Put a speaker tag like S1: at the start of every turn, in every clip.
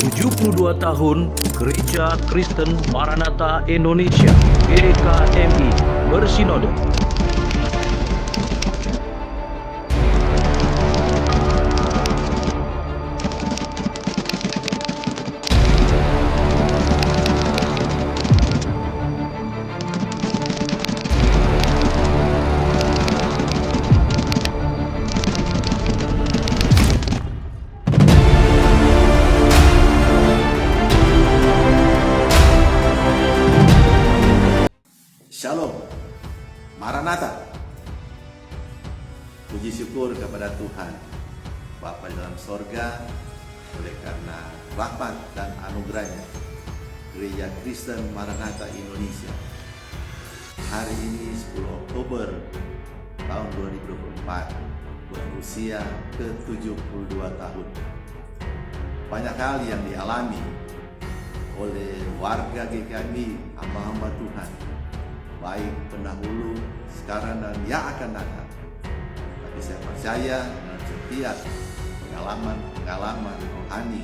S1: 72 tahun Gereja Kristen Maranatha Indonesia GKMI bersinode.
S2: Shalom, Maranatha. Puji syukur kepada Tuhan Bapa di dalam sorga, oleh karena rahmat dan anugerahnya Gereja Kristen Maranatha Indonesia hari ini 10 Oktober tahun 2024 berusia ke-72 tahun. Banyak hal yang dialami oleh warga GKMI, hamba-hamba Tuhan, baik pendahulu, sekarang, dan yang akan datang. Tapi saya percaya dengan setiap pengalaman rohani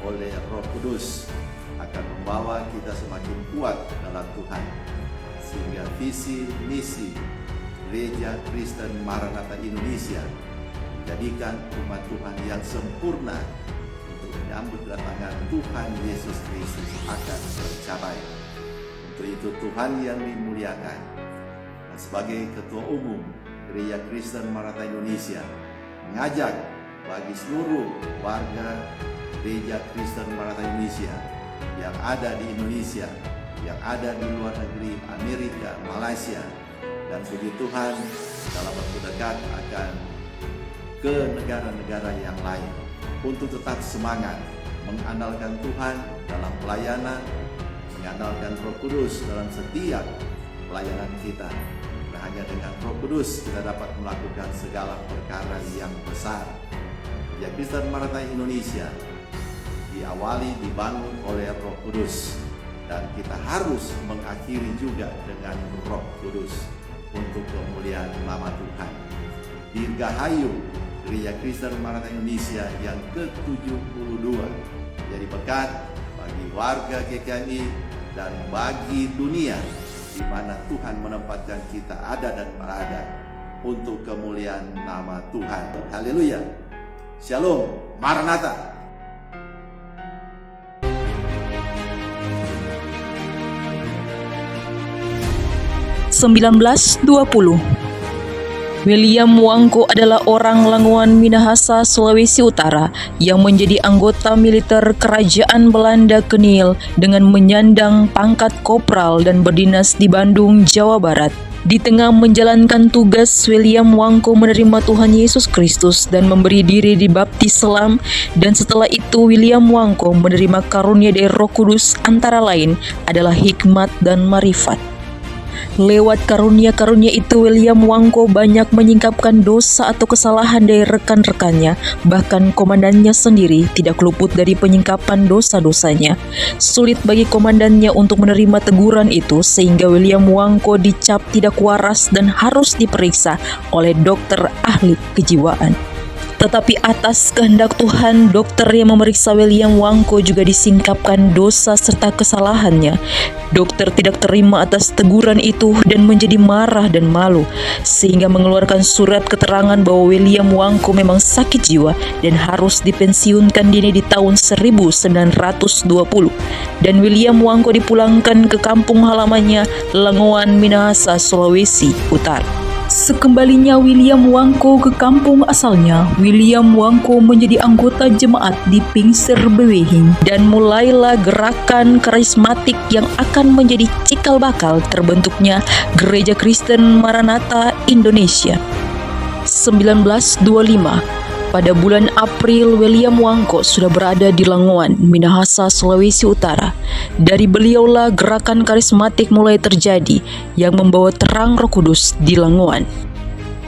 S2: oleh Roh Kudus akan membawa kita semakin kuat dalam Tuhan, sehingga visi misi Gereja Kristen Maranatha Indonesia menjadikan umat Tuhan yang sempurna untuk menyambut kedatangan Tuhan Yesus Kristus akan tercapai. Untuk itu Tuhan yang dimuliakan, dan sebagai Ketua Umum Gereja Kristen Maranatha Indonesia mengajak bagi seluruh warga Gereja Kristen Maranatha Indonesia yang ada di Indonesia, yang ada di luar negeri, Amerika, Malaysia, dan puji Tuhan dalam waktu dekat akan ke negara-negara yang lain, untuk tetap semangat mengandalkan Tuhan dalam pelayanan, mengandalkan Roh Kudus dalam setiap pelayanan kita. Karena hanya dengan Roh Kudus kita dapat melakukan segala perkara yang besar. Ya, Kristen Maranatha Indonesia diawali, dibangun oleh Roh Kudus, dan kita harus mengakhiri juga dengan Roh Kudus untuk kemuliaan nama Tuhan. Dirgahayu Gereja Kristen Maranatha Indonesia yang ke-72 jadi berkat bagi warga GKMI dan bagi dunia di mana Tuhan menempatkan kita ada dan berada untuk kemuliaan nama Tuhan. Haleluya. Shalom, Maranatha.
S3: William Wangko adalah orang Languan Minahasa, Sulawesi Utara yang menjadi anggota militer Kerajaan Belanda Kenil dengan menyandang pangkat kopral dan berdinas di Bandung, Jawa Barat. Di tengah menjalankan tugas, William Wangko menerima Tuhan Yesus Kristus dan memberi diri dibaptis selam, dan setelah itu William Wangko menerima karunia dari Roh Kudus, antara lain adalah hikmat dan marifat. Lewat karunia-karunia itu, William Wangko banyak menyingkapkan dosa atau kesalahan dari rekan-rekannya. Bahkan komandannya sendiri tidak luput dari penyingkapan dosa-dosanya. Sulit bagi komandannya untuk menerima teguran itu, sehingga William Wangko dicap tidak waras dan harus diperiksa oleh dokter ahli kejiwaan. Tetapi atas kehendak Tuhan, dokter yang memeriksa William Wangko juga disingkapkan dosa serta kesalahannya. Dokter tidak terima atas teguran itu dan menjadi marah dan malu, sehingga mengeluarkan surat keterangan bahwa William Wangko memang sakit jiwa dan harus dipensiunkan dini di tahun 1920. Dan William Wangko dipulangkan ke kampung halamannya, Languan Minahasa, Sulawesi Utara. Sekembalinya William Wangko ke kampung asalnya, William Wangko menjadi anggota jemaat di Pingser Bewehing, dan mulailah gerakan karismatik yang akan menjadi cikal bakal terbentuknya Gereja Kristen Maranatha Indonesia. 1925. Pada bulan April, William Wangko sudah berada di Languan, Minahasa, Sulawesi Utara. Dari beliaulah gerakan karismatik mulai terjadi yang membawa terang Roh Kudus di Languan.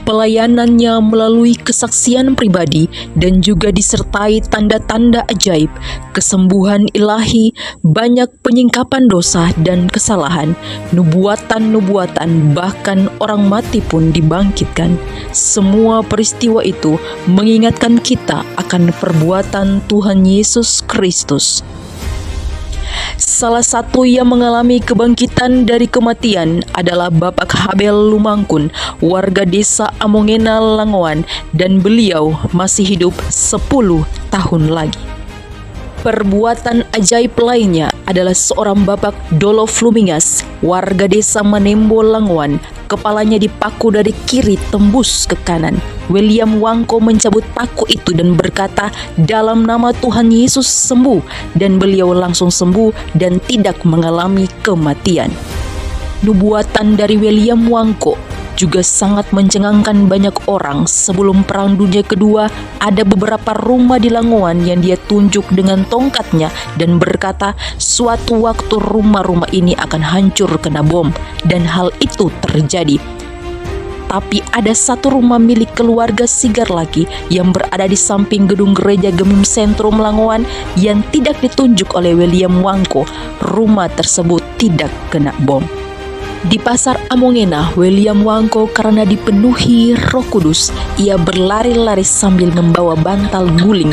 S3: Pelayanannya melalui kesaksian pribadi dan juga disertai tanda-tanda ajaib, kesembuhan ilahi, banyak penyingkapan dosa dan kesalahan, nubuatan-nubuatan, bahkan orang mati pun dibangkitkan. Semua peristiwa itu mengingatkan kita akan perbuatan Tuhan Yesus Kristus. Salah satu yang mengalami kebangkitan dari kematian adalah Bapak Habel Lumangkun, warga desa Amongena Langowan, dan beliau masih hidup 10 tahun lagi. Perbuatan ajaib lainnya adalah seorang Bapak Dolo Flumingas, warga desa Manembo Langowan. Kepalanya dipaku dari kiri tembus ke kanan. William Wangko mencabut paku itu dan berkata, "Dalam nama Tuhan Yesus sembuh," dan beliau langsung sembuh dan tidak mengalami kematian. Nubuatan dari William Wangko juga sangat mencengangkan banyak orang. Sebelum Perang Dunia Kedua, ada beberapa rumah di Langowan yang dia tunjuk dengan tongkatnya dan berkata, suatu waktu rumah-rumah ini akan hancur kena bom, dan hal itu terjadi. Tapi ada satu rumah milik keluarga Sigar lagi yang berada di samping gedung gereja Gemim Sentrum Langowan yang tidak ditunjuk oleh William Wangko. Rumah tersebut tidak kena bom. Di pasar Amongena, William Wangko karena dipenuhi Roh Kudus, ia berlari-lari sambil membawa bantal guling.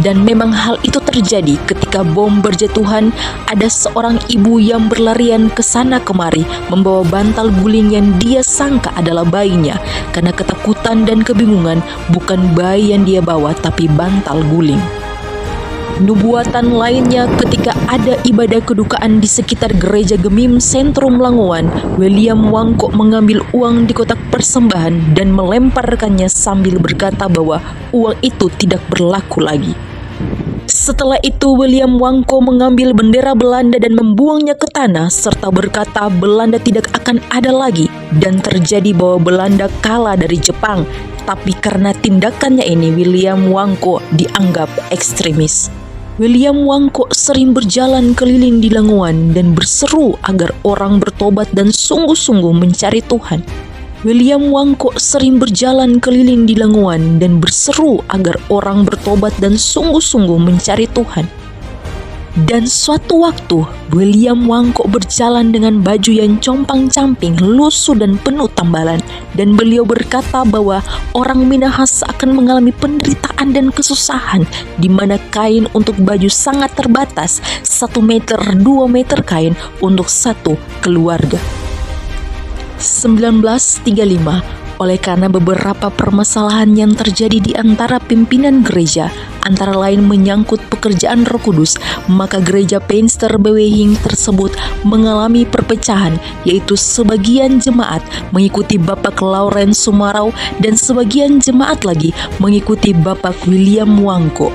S3: Dan memang hal itu terjadi ketika bom berjatuhan. Ada seorang ibu yang berlarian ke sana kemari membawa bantal guling yang dia sangka adalah bayinya. Karena ketakutan dan kebingungan, bukan bayi yang dia bawa tapi bantal guling. Nubuatan lainnya ketika ada ibadah kedukaan di sekitar gereja Gemim Sentrum Langowan, William Wangko mengambil uang di kotak persembahan dan melemparkannya sambil berkata bahwa uang itu tidak berlaku lagi. Setelah itu William Wangko mengambil bendera Belanda dan membuangnya ke tanah serta berkata Belanda tidak akan ada lagi, dan terjadi bahwa Belanda kalah dari Jepang. Tapi karena tindakannya ini William Wangko dianggap ekstremis. William Wangko sering berjalan keliling di Langowan dan berseru agar orang bertobat dan sungguh-sungguh mencari Tuhan. William Wangko sering berjalan keliling di Langowan dan berseru agar orang bertobat dan sungguh-sungguh mencari Tuhan. Dan suatu waktu, William Wangko berjalan dengan baju yang compang-camping, lusuh dan penuh tambalan. Dan beliau berkata bahwa orang Minahasa akan mengalami penderitaan dan kesusahan, di mana kain untuk baju sangat terbatas, 1 meter, 2 meter kain untuk satu keluarga. 1935, oleh karena beberapa permasalahan yang terjadi di antara pimpinan gereja, antara lain menyangkut pekerjaan Roh Kudus, maka gereja Peinster Bewehing tersebut mengalami perpecahan, yaitu sebagian jemaat mengikuti Bapak Lawrence Sumarau dan sebagian jemaat lagi mengikuti Bapak William Wangko.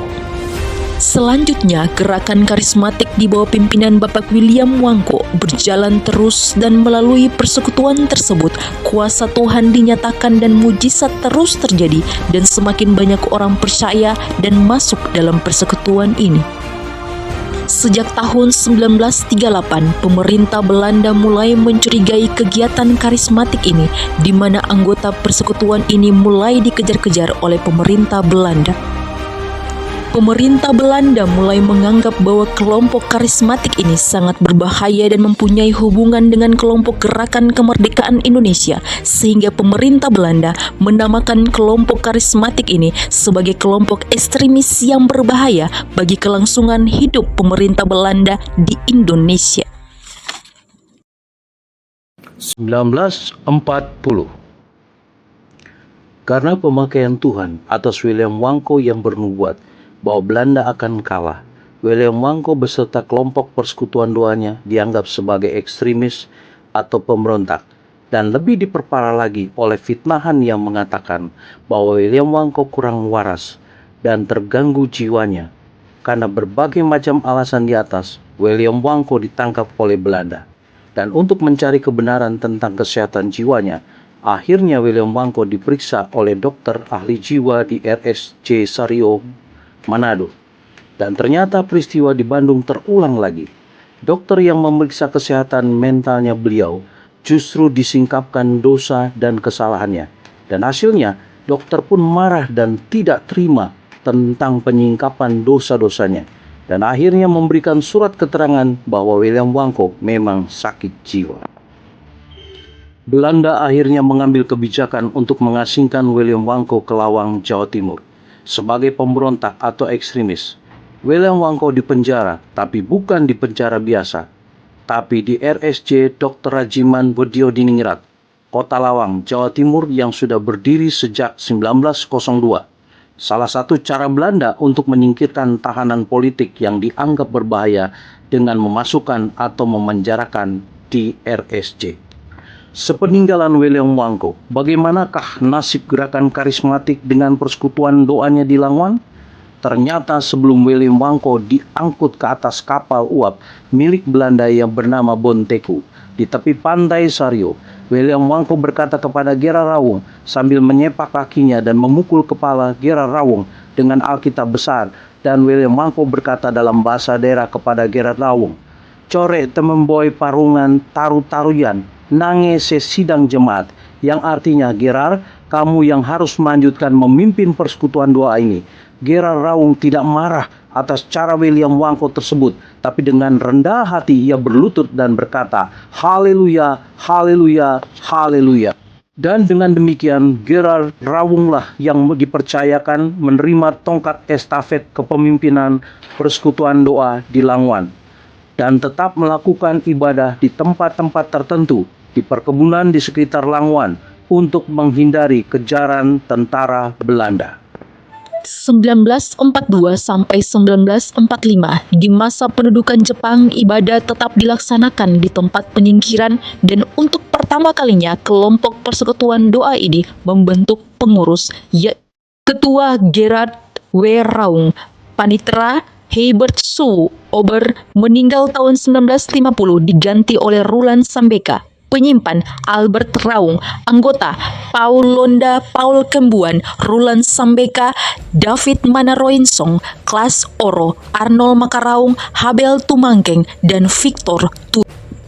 S3: Selanjutnya, gerakan karismatik di bawah pimpinan Bapak William Wangko berjalan terus, dan melalui persekutuan tersebut, kuasa Tuhan dinyatakan dan mujizat terus terjadi, dan semakin banyak orang percaya dan masuk dalam persekutuan ini. Sejak tahun 1938, pemerintah Belanda mulai mencurigai kegiatan karismatik ini, di mana anggota persekutuan ini mulai dikejar-kejar oleh pemerintah Belanda. Pemerintah Belanda mulai menganggap bahwa kelompok karismatik ini sangat berbahaya dan mempunyai hubungan dengan kelompok Gerakan Kemerdekaan Indonesia, sehingga pemerintah Belanda menamakan kelompok karismatik ini sebagai kelompok ekstremis yang berbahaya bagi kelangsungan hidup pemerintah Belanda di Indonesia.
S1: 1940. Karena pemakaian Tuhan atas William Wangko yang bernubuat bahwa Belanda akan kalah, William Wangko beserta kelompok persekutuan doanya dianggap sebagai ekstremis atau pemberontak, dan lebih diperparah lagi oleh fitnahan yang mengatakan bahwa William Wangko kurang waras dan terganggu jiwanya. Karena berbagai macam alasan di atas, William Wangko ditangkap oleh Belanda, dan untuk mencari kebenaran tentang kesehatan jiwanya, akhirnya William Wangko diperiksa oleh dokter ahli jiwa di RSJ Sario, Manado. Dan ternyata peristiwa di Bandung terulang lagi. Dokter yang memeriksa kesehatan mentalnya beliau justru disingkapkan dosa dan kesalahannya. Dan hasilnya, dokter pun marah dan tidak terima tentang penyingkapan dosa-dosanya. Dan akhirnya memberikan surat keterangan bahwa William Wangko memang sakit jiwa. Belanda akhirnya mengambil kebijakan untuk mengasingkan William Wangko ke Lawang, Jawa Timur sebagai pemberontak atau ekstremis. William Wangko dipenjara, tapi bukan di penjara biasa, tapi di RSJ Dr. Rajiman Bedio Diningrat, Kota Lawang, Jawa Timur yang sudah berdiri sejak 1902. Salah satu cara Belanda untuk menyingkirkan tahanan politik yang dianggap berbahaya dengan memasukkan atau memenjarakan di RSJ. Sepeninggalan William Wangko, bagaimanakah nasib gerakan karismatik dengan persekutuan doanya di Lawang? Ternyata sebelum William Wangko diangkut ke atas kapal uap milik Belanda yang bernama Bonteku di tepi pantai Sario, William Wangko berkata kepada Gerard Rawung sambil menyepak kakinya dan memukul kepala Gerard Rawung dengan Alkitab besar, dan William Wangko berkata dalam bahasa daerah kepada Gerard Rawung, "Core tememboy parungan taru-taruyan nange sesidang jemaat," yang artinya, Gerard, kamu yang harus melanjutkan memimpin persekutuan doa ini. Gerard Rawung tidak marah atas cara William Wangko tersebut, tapi dengan rendah hati ia berlutut dan berkata, "Haleluya, haleluya, haleluya." Dan dengan demikian Gerard Rawunglah yang dipercayakan menerima tongkat estafet kepemimpinan persekutuan doa di Langwan, dan tetap melakukan ibadah di tempat-tempat tertentu di perkebunan di sekitar Langwan untuk menghindari kejaran tentara Belanda.
S3: 1942 sampai 1945, di masa pendudukan Jepang, ibadah tetap dilaksanakan di tempat penyingkiran, dan untuk pertama kalinya kelompok persekutuan doa ini membentuk pengurus, yaitu Ketua Gerard W. Rawung, Panitera Herbert Su Ober meninggal tahun 1950 diganti oleh Roland Sambeka. Penyimpan Albert Rawung, anggota Paul Londa, Paul Kembuan, Roland Sambeka, David Manaroinsong, Klas Oro, Arnold Makaraung, Habel Tumangkeng, dan Victor Tu.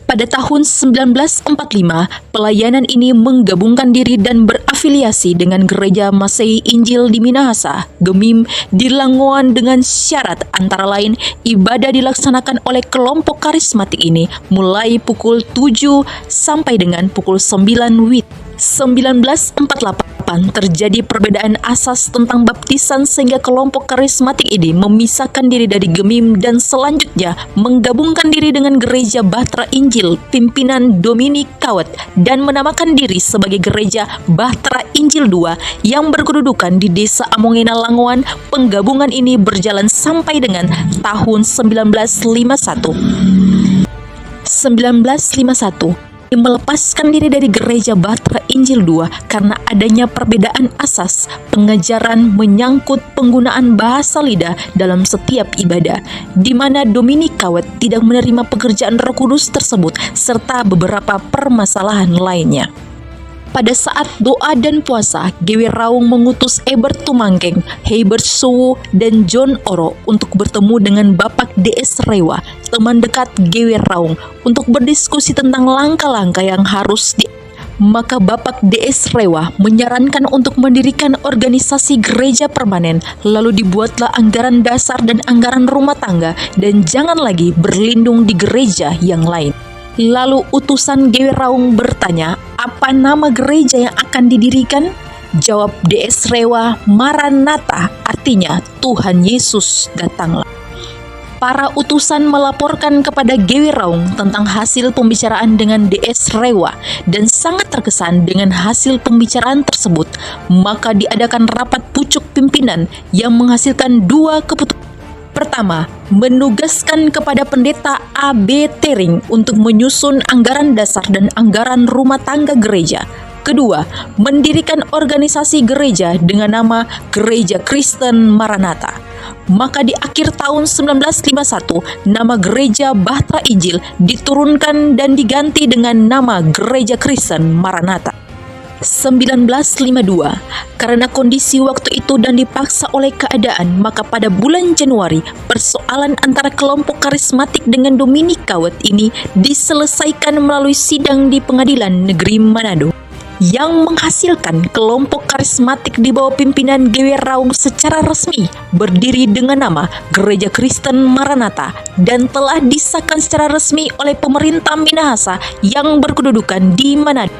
S3: Pada tahun 1945, pelayanan ini menggabungkan diri dan berafiliasi dengan Gereja Masehi Injil di Minahasa, Gemim, di Langoan dengan syarat antara lain ibadah dilaksanakan oleh kelompok karismatik ini mulai pukul 7 sampai dengan pukul 9 WIB. 1948 terjadi perbedaan asas tentang baptisan sehingga kelompok karismatik ini memisahkan diri dari Gemim dan selanjutnya menggabungkan diri dengan Gereja Bahtera Injil pimpinan Dominik Kawet dan menamakan diri sebagai Gereja Bahtera Injil II yang berkedudukan di Desa Amongena Langoan. Penggabungan ini berjalan sampai dengan tahun 1951. Melepaskan diri dari Gereja Bahtera Injil II karena adanya perbedaan asas pengajaran menyangkut penggunaan bahasa lidah dalam setiap ibadah, di mana Dominik Kawet tidak menerima pekerjaan Roh Kudus tersebut serta beberapa permasalahan lainnya. Pada saat doa dan puasa, Gewi Rawung mengutus Ebert Tumangkeng, Herbert Suwu, dan John Oro untuk bertemu dengan Bapak D.S. Rewa, teman dekat Gewi Rawung, untuk berdiskusi tentang langkah-langkah yang harus Maka Bapak D.S. Rewa menyarankan untuk mendirikan organisasi gereja permanen, lalu dibuatlah anggaran dasar dan anggaran rumah tangga, dan jangan lagi berlindung di gereja yang lain. Lalu utusan Gewi Rawung bertanya, apa nama gereja yang akan didirikan? Jawab D.S. Rewa, Maranatha, artinya Tuhan Yesus datanglah. Para utusan melaporkan kepada Gewi Rawung tentang hasil pembicaraan dengan D.S. Rewa dan sangat terkesan dengan hasil pembicaraan tersebut. Maka diadakan rapat pucuk pimpinan yang menghasilkan dua keputusan. Pertama, menugaskan kepada pendeta A.B. Tering untuk menyusun anggaran dasar dan anggaran rumah tangga gereja. Kedua, mendirikan organisasi gereja dengan nama Gereja Kristen Maranatha. Maka di akhir tahun 1951, nama Gereja Bahtera Injil diturunkan dan diganti dengan nama Gereja Kristen Maranatha. 1952, karena kondisi waktu itu dan dipaksa oleh keadaan, maka pada bulan Januari, persoalan antara kelompok karismatik dengan Dominik Kawet ini diselesaikan melalui sidang di Pengadilan Negeri Manado. yang menghasilkan kelompok karismatik di bawah pimpinan GW Raung secara resmi berdiri dengan nama Gereja Kristen Maranatha dan telah disahkan secara resmi oleh pemerintah Minahasa yang berkedudukan di Manado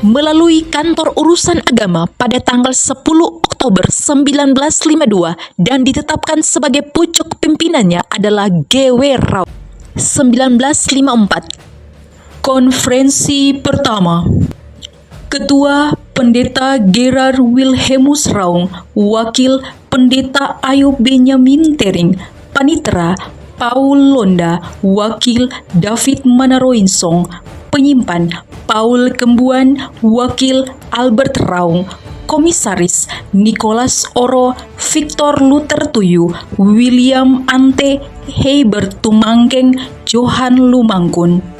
S3: melalui kantor urusan agama pada tanggal 10 Oktober 1952 dan ditetapkan sebagai pucuk pimpinannya adalah GW Raung. 1954 Konferensi pertama. Ketua Pendeta Gerard Wilhelmus Raung, Wakil Pendeta Ayub Benyamin Tering, Panitera Paul Londa, Wakil David Manaroinsong, Penyimpan Paul Kembuan, Wakil Albert Raung, Komisaris Nicholas Oro, Victor Luther Tuyu, William Ante, Herbert Tumangkeng, Johan Lumangkun.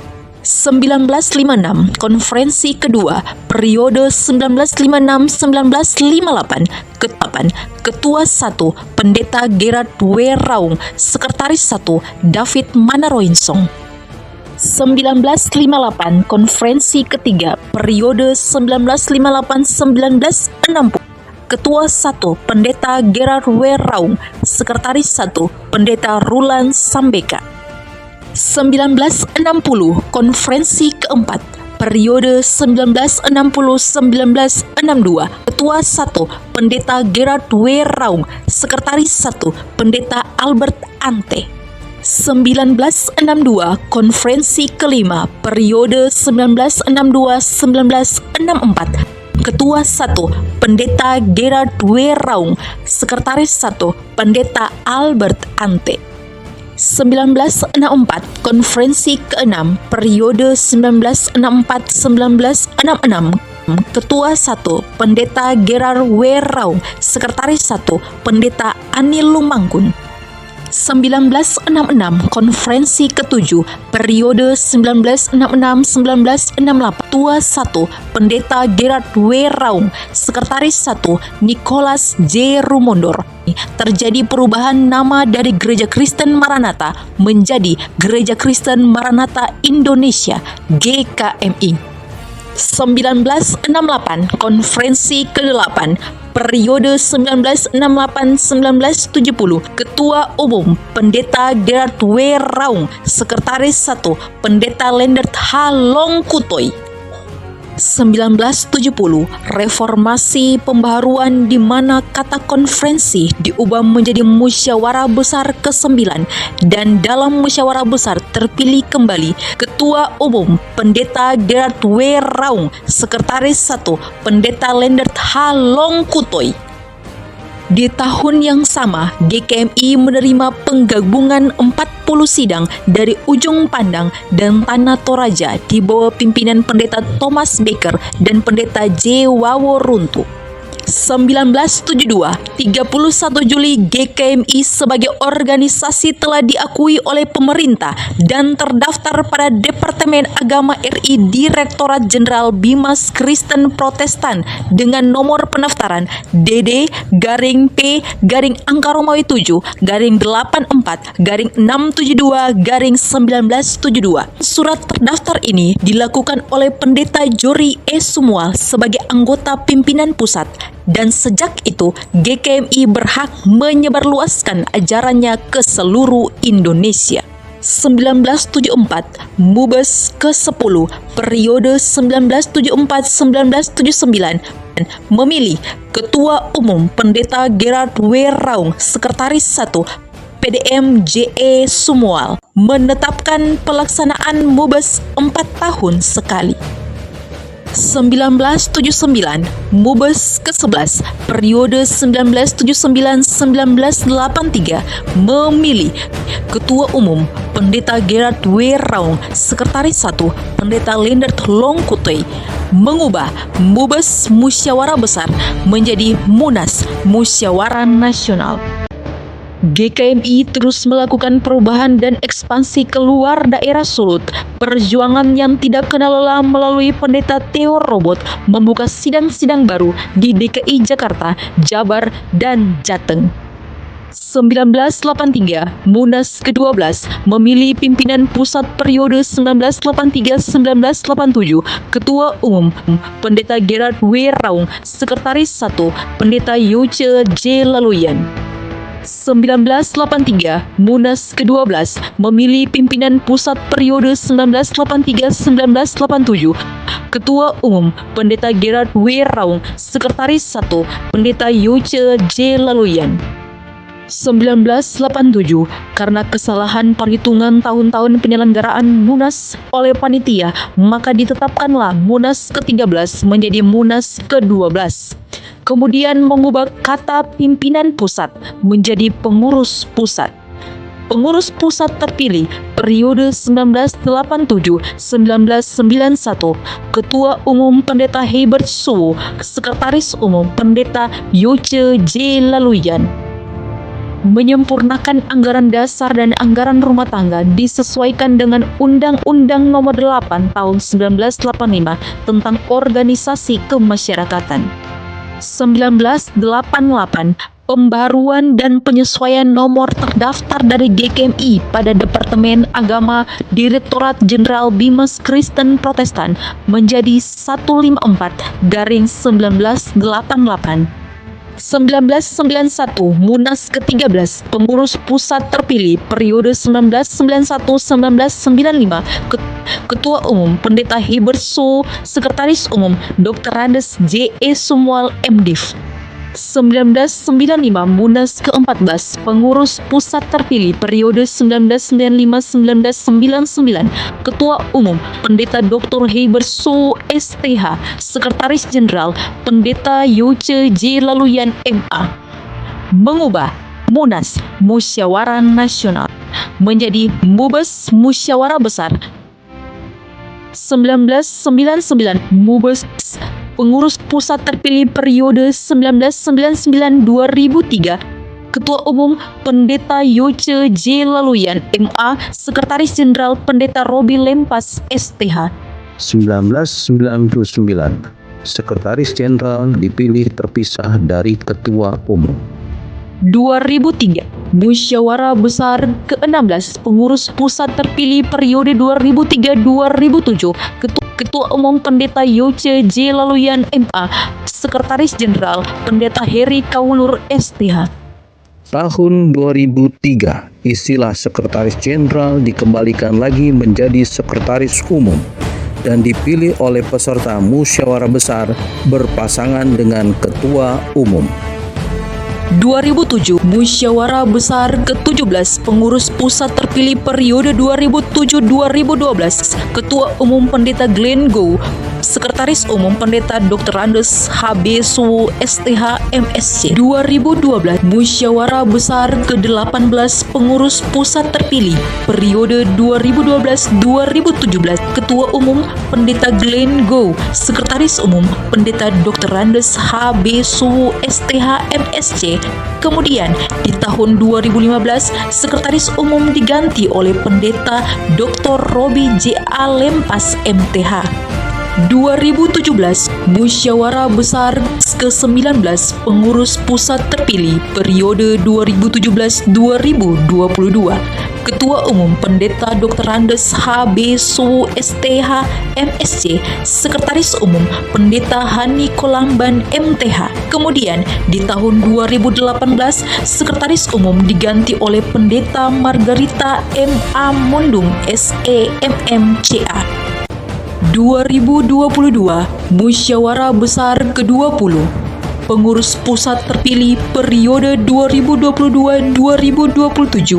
S3: 1956 Konferensi kedua periode 1956-1958 Ketua 1 Pendeta Gerard W. Raung, Sekretaris 1 David Manaroinsong. 1958 Konferensi ketiga periode 1958-1960 Ketua 1 Pendeta Gerard W. Raung, Sekretaris 1 Pendeta Rulan Sambeka. 1960 Konferensi keempat periode 1960-1962 Ketua 1 Pendeta Gerard W. Raung, Sekretaris 1 Pendeta Albert Ante. 1962 Konferensi kelima periode 1962-1964 Ketua 1 Pendeta Gerard W. Raung, Sekretaris 1 Pendeta Albert Ante. 1964 Konferensi ke-6 periode 1964-1966 Ketua 1 Pendeta Gerard W. Raung, Sekretaris 1 Pendeta Anil Lumangkun. 1966 Konferensi ke-7 periode 1966-1968 Ketua 1 Pendeta Gerard W. Raung, Sekretaris 1 Nicholas J. Rumondor. Terjadi perubahan nama dari Gereja Kristen Maranatha menjadi Gereja Kristen Maranatha Indonesia GKMI. 1968 Konferensi ke-8 periode 1968-1970 Ketua Umum Pendeta Gerard W. Raung, Sekretaris 1 Pendeta Lendert H. Longkutoy. 1970 Reformasi pembaharuan di mana kata konferensi diubah menjadi musyawarah besar ke-9 dan dalam musyawarah besar terpilih kembali Ketua Umum Pendeta Gerard W. Raung, Sekretaris 1 Pendeta Lendert H. Longkutoy. Di tahun yang sama, GKMI menerima penggabungan 40 sidang dari Ujung Pandang dan Tanah Toraja di bawah pimpinan Pendeta Thomas Baker dan Pendeta J. Wawo Runtu. 1972, 31 Juli GKMI sebagai organisasi telah diakui oleh pemerintah dan terdaftar pada Departemen Agama RI Direktorat Jenderal Bimas Kristen Protestan dengan nomor pendaftaran DD-P-Romawi 7-84-672-1972. Surat terdaftar ini dilakukan oleh Pendeta Jori E. Sumual sebagai anggota pimpinan pusat. Dan sejak itu, GKMI berhak menyebarluaskan ajarannya ke seluruh Indonesia. 1974, Mubes ke-10 periode 1974-1979 memilih Ketua Umum Pendeta Gerard W. Raung, Sekretaris 1 PDM J.E. Sumual, menetapkan pelaksanaan Mubes 4 tahun sekali. 1979, Mubes ke-11 periode 1979-1983 memilih Ketua Umum Pendeta Gerard W. Raung, Sekretaris 1 Pendeta Lendert Longkutoy, mengubah Mubes Musyawarah Besar menjadi Munas Musyawarah Nasional. GKMI terus melakukan perubahan dan ekspansi keluar daerah Sulut. Perjuangan yang tidak kenal lelah melalui Pendeta Theo Robot membuka sidang-sidang baru di DKI Jakarta, Jabar, dan Jateng. 1983, Munas ke-12 memilih pimpinan pusat periode 1983-1987, Ketua Umum Pendeta Gerard W. Raung, Sekretaris 1 Pendeta Yoce J. Laluyan. 1983, Munas ke-12 memilih pimpinan pusat periode 1983-1987, Ketua Umum Pendeta Gerard W. Raung, Sekretaris 1 Pendeta Yoce J. Laluyan. 1987, karena kesalahan perhitungan tahun-tahun penyelenggaraan Munas oleh panitia, maka ditetapkanlah Munas ke-13 menjadi Munas ke-12. Kemudian mengubah kata pimpinan pusat menjadi pengurus pusat. Pengurus pusat terpilih periode 1987-1991, Ketua Umum Pendeta Herbert Suwo, Sekretaris Umum Pendeta Yoce J. Laluyan. Menyempurnakan anggaran dasar dan anggaran rumah tangga disesuaikan dengan Undang-Undang Nomor 8 Tahun 1985 tentang Organisasi Kemasyarakatan. 1988, pembaruan dan penyesuaian nomor terdaftar dari GKMI pada Departemen Agama Direktorat Jenderal Bimas Kristen Protestan menjadi 154-1988. 1991, Munas ke-13, pengurus pusat terpilih periode 1991-1995, Ketua Umum Pendeta Herbert Suwo, Sekretaris Umum Dr. Randes J. E. Sumual MDiv. 1995, Munas ke-14, pengurus pusat terpilih periode 1995-1999, Ketua Umum Pendeta Dr. Herbert Suwo STH, Sekretaris Jenderal Pendeta Yoce J. Laluyan MA. Mengubah Munas Musyawarah Nasional menjadi Mubes Musyawarah Besar. 1999, Mubes pengurus pusat terpilih periode 1999-2003, Ketua Umum Pendeta Yoce J. Laluyan MA, Sekretaris Jenderal Pendeta Robi Lempas STH.
S1: 1999, Sekretaris Jenderal dipilih terpisah dari Ketua Umum.
S3: 2003, Musyawarah Besar ke-16, pengurus pusat terpilih periode 2003-2007, Ketua Umum Pendeta Yoce J. Laluyan MA, Sekretaris Jenderal Pendeta Heri Kaulur STH.
S1: Tahun 2003, istilah Sekretaris Jenderal dikembalikan lagi menjadi Sekretaris Umum dan dipilih oleh peserta musyawarah besar berpasangan dengan Ketua Umum.
S3: 2007, Musyawarah Besar ke-17, pengurus pusat terpilih periode 2007-2012, Ketua Umum Pendeta Glenn Gow, Sekretaris Umum Pendeta Dr. Randes H.B. Suwo STH MSc. 2012, Musyawarah Besar ke-18, pengurus pusat terpilih periode 2012-2017, Ketua Umum Pendeta Glenn Gow, Sekretaris Umum Pendeta Dr. Randes H.B. Suwo STH MSc. Kemudian di tahun 2015, Sekretaris Umum diganti oleh Pendeta Dr. Robi J. A. Lempas MTH. 2017, Musyawarah Besar ke-19, pengurus pusat terpilih periode 2017-2022, Ketua Umum Pendeta Dr. Randes H.B. Suwo STH MSc, Sekretaris Umum Pendeta Hani Kolamban MTH. Kemudian di tahun 2018, Sekretaris Umum diganti oleh Pendeta Margarita M.A. Mundung SE MMCA. 2022, Musyawarah Besar ke-20, pengurus pusat terpilih periode 2022-2027,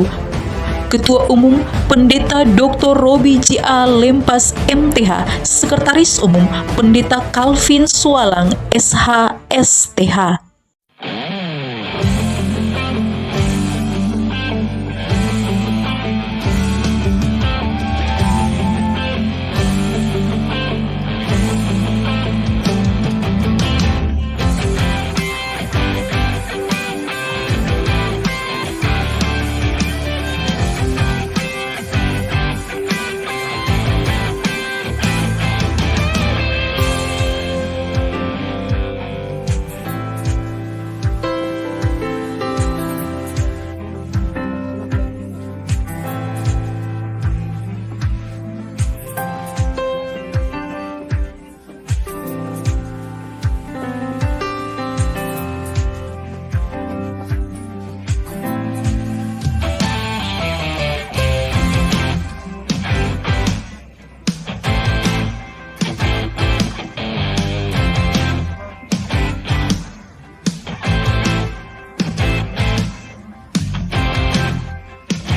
S3: Ketua Umum Pendeta Dr. Robi J. A. Lempas MTH, Sekretaris Umum Pendeta Calvin Sualang SH STH.